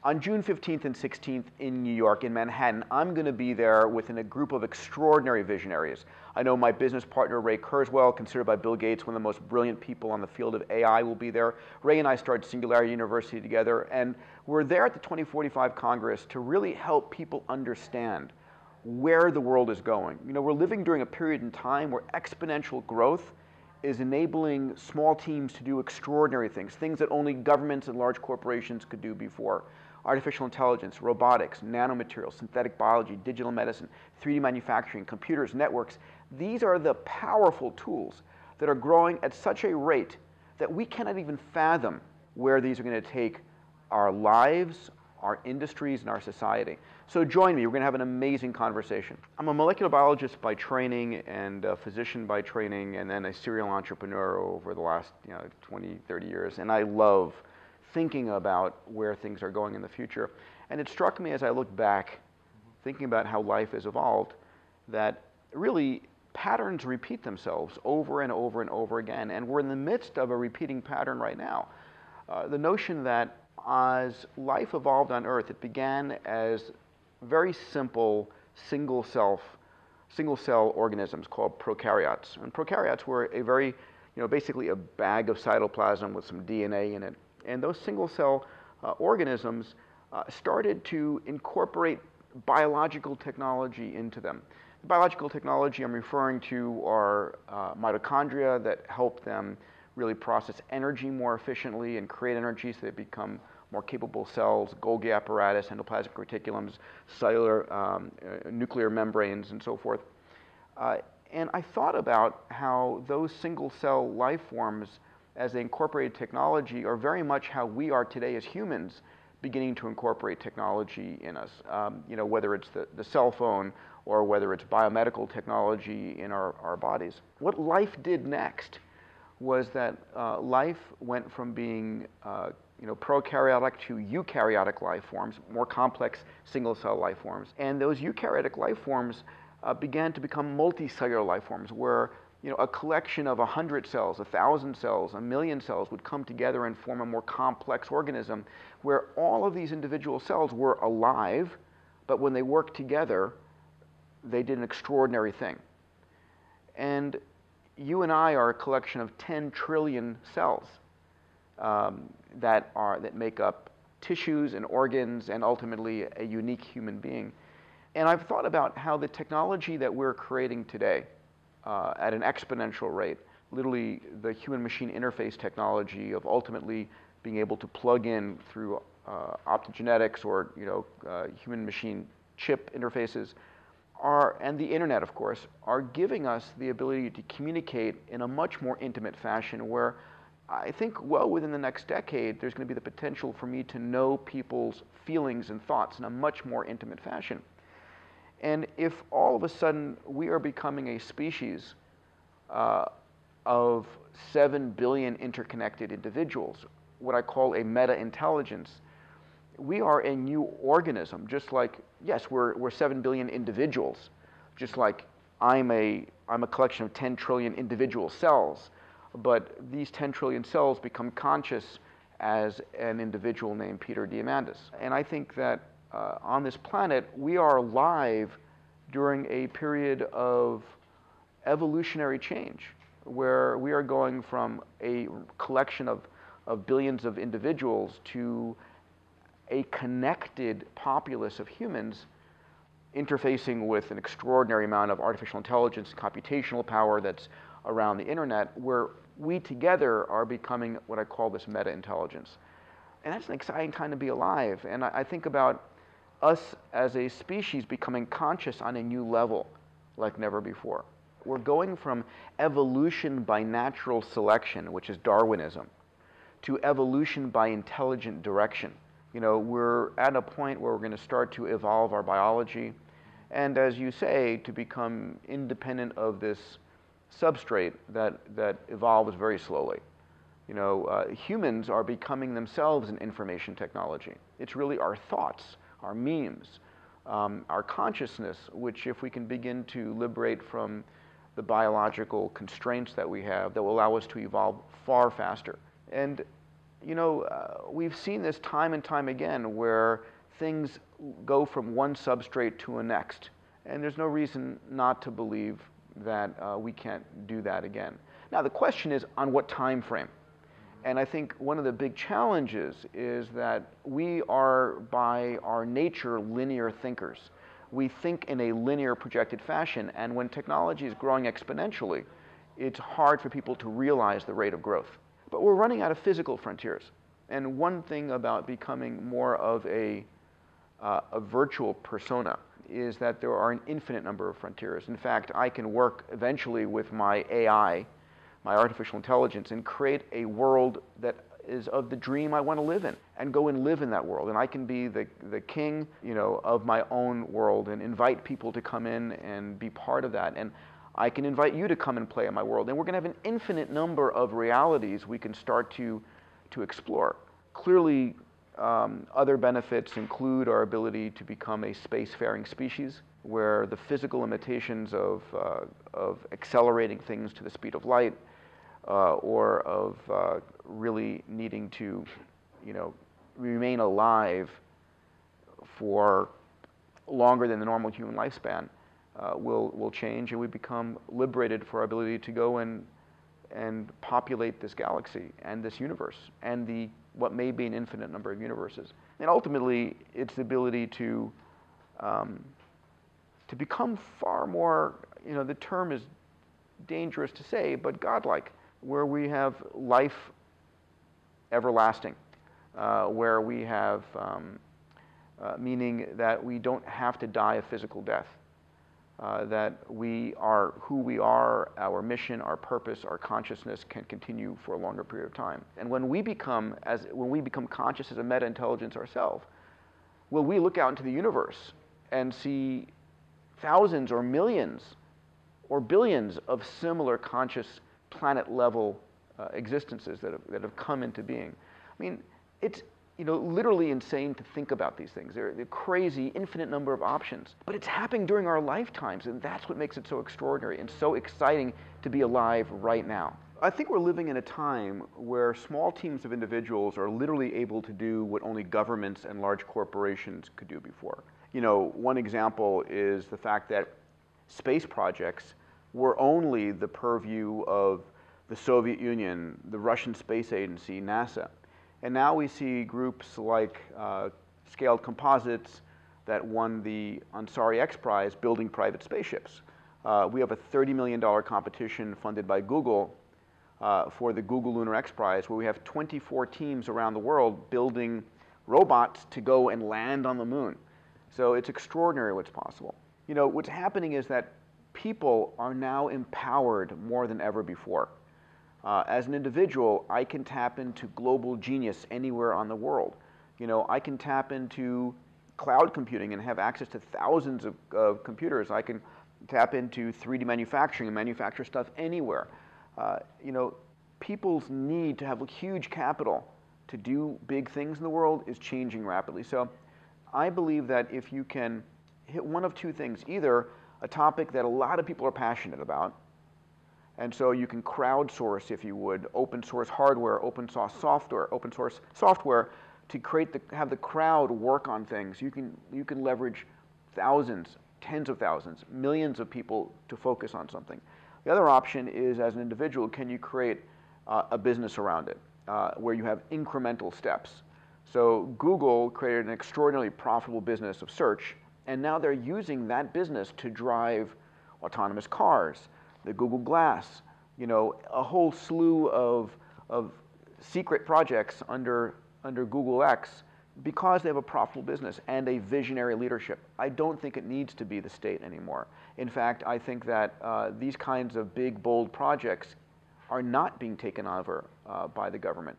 On June 15th and 16th in New York, in Manhattan, I'm going to be there within a group of extraordinary visionaries. I know my business partner, Ray Kurzweil, considered by Bill Gates one of the most brilliant people on the field of AI, will be there. Ray and I started Singularity University together, and we're there at the 2045 Congress to really help people understand where the world is going. You know, we're living during a period in time where exponential growth is enabling small teams to do extraordinary things, things that only governments and large corporations could do before. Artificial intelligence, robotics, nanomaterials, synthetic biology, digital medicine, 3D manufacturing, computers, networks. These are the powerful tools that are growing at such a rate that we cannot even fathom where these are going to take our lives, our industries, and our society. So join me, we're going to have an amazing conversation. I'm a molecular biologist by training and a physician by training, and then a serial entrepreneur over the last 20, 30 years, and I love thinking about where things are going in the future. And it struck me as I looked back, thinking about how life has evolved, that really patterns repeat themselves over and over and over again. And we're in the midst of a repeating pattern right now. The notion that as life evolved on Earth, it began as very simple single cell organisms called prokaryotes. And prokaryotes were a very, basically a bag of cytoplasm with some DNA in it. And those single cell organisms started to incorporate biological technology into them. The biological technology I'm referring to are mitochondria that help them really process energy more efficiently and create energy so they become more capable cells, Golgi apparatus, endoplasmic reticulums, cellular nuclear membranes, and so forth. And I thought about how those single cell life forms, as they incorporated technology, are very much how we are today as humans, beginning to incorporate technology in us. Whether it's the cell phone or whether it's biomedical technology in our bodies. What life did next was that life went from being prokaryotic to eukaryotic life forms, more complex single cell life forms. And those eukaryotic life forms began to become multicellular life forms, where a collection of 100 cells, 1,000 cells, 1,000,000 cells would come together and form a more complex organism where all of these individual cells were alive, but when they worked together, they did an extraordinary thing. And you and I are a collection of 10 trillion cells that make up tissues and organs and ultimately a unique human being. And I've thought about how the technology that we're creating today, at an exponential rate, literally the human-machine interface technology of ultimately being able to plug in through optogenetics or human-machine chip interfaces, and the internet, of course, are giving us the ability to communicate in a much more intimate fashion, where I think well within the next decade there's going to be the potential for me to know people's feelings and thoughts in a much more intimate fashion. And if all of a sudden we are becoming a species of 7 billion interconnected individuals, what I call a meta-intelligence, we are a new organism, just like, yes, we're 7 billion individuals, just like I'm a collection of 10 trillion individual cells, but these 10 trillion cells become conscious as an individual named Peter Diamandis. And I think that on this planet, we are alive during a period of evolutionary change, where we are going from a collection of billions of individuals to a connected populace of humans interfacing with an extraordinary amount of artificial intelligence, computational power that's around the internet, where we together are becoming what I call this meta-intelligence. And that's an exciting time to be alive. And I think about us as a species becoming conscious on a new level like never before. We're going from evolution by natural selection, which is Darwinism, to evolution by intelligent direction. We're at a point where we're going to start to evolve our biology, and as you say, to become independent of this substrate that evolves very slowly. Humans are becoming themselves an information technology. It's really our thoughts, our memes, our consciousness, which if we can begin to liberate from the biological constraints that we have, that will allow us to evolve far faster. And we've seen this time and time again where things go from one substrate to a next. And there's no reason not to believe that we can't do that again. Now, the question is on what time frame? And I think one of the big challenges is that we are, by our nature, linear thinkers. We think in a linear projected fashion, and when technology is growing exponentially, it's hard for people to realize the rate of growth. But we're running out of physical frontiers. And one thing about becoming more of a virtual persona is that there are an infinite number of frontiers. In fact, I can work eventually with my AI, my artificial intelligence, and create a world that is of the dream I want to live in, and go and live in that world. And I can be the king, of my own world, and invite people to come in and be part of that. And I can invite you to come and play in my world. And we're going to have an infinite number of realities we can start to explore. Clearly, other benefits include our ability to become a spacefaring species, where the physical limitations of accelerating things to the speed of light, or of really needing to, remain alive for longer than the normal human lifespan, will change, and we become liberated for our ability to go and populate this galaxy and this universe and what may be an infinite number of universes. And ultimately, it's the ability to become far more, the term is dangerous to say, but godlike, where we have life everlasting, where we have meaning that we don't have to die a physical death. That we are who we are, our mission, our purpose, our consciousness can continue for a longer period of time. And when we become conscious as a meta-intelligence ourselves, will we look out into the universe and see thousands or millions or billions of similar conscious planet-level existences that have come into being? I mean, it's literally insane to think about these things. They're crazy, infinite number of options. But it's happening during our lifetimes, and that's what makes it so extraordinary and so exciting to be alive right now. I think we're living in a time where small teams of individuals are literally able to do what only governments and large corporations could do before. One example is the fact that space projects were only the purview of the Soviet Union, the Russian Space Agency, NASA. And now we see groups like Scaled Composites that won the Ansari X Prize building private spaceships. We have a $30 million competition funded by Google for the Google Lunar X Prize, where we have 24 teams around the world building robots to go and land on the moon. So it's extraordinary what's possible. What's happening is that people are now empowered more than ever before. As an individual, I can tap into global genius anywhere on the world. I can tap into cloud computing and have access to thousands of computers. I can tap into 3D manufacturing and manufacture stuff anywhere. People's need to have a huge capital to do big things in the world is changing rapidly. So I believe that if you can hit one of two things, either a topic that a lot of people are passionate about, and so you can crowdsource, if you would, open source hardware, open source software to have the crowd work on things. You can leverage thousands, tens of thousands, millions of people to focus on something. The other option is, as an individual, can you create a business around it where you have incremental steps? So Google created an extraordinarily profitable business of search, and now they're using that business to drive autonomous cars, the Google Glass, a whole slew of secret projects under Google X, because they have a profitable business and a visionary leadership. I don't think it needs to be the state anymore. In fact, I think that these kinds of big, bold projects are not being taken over by the government.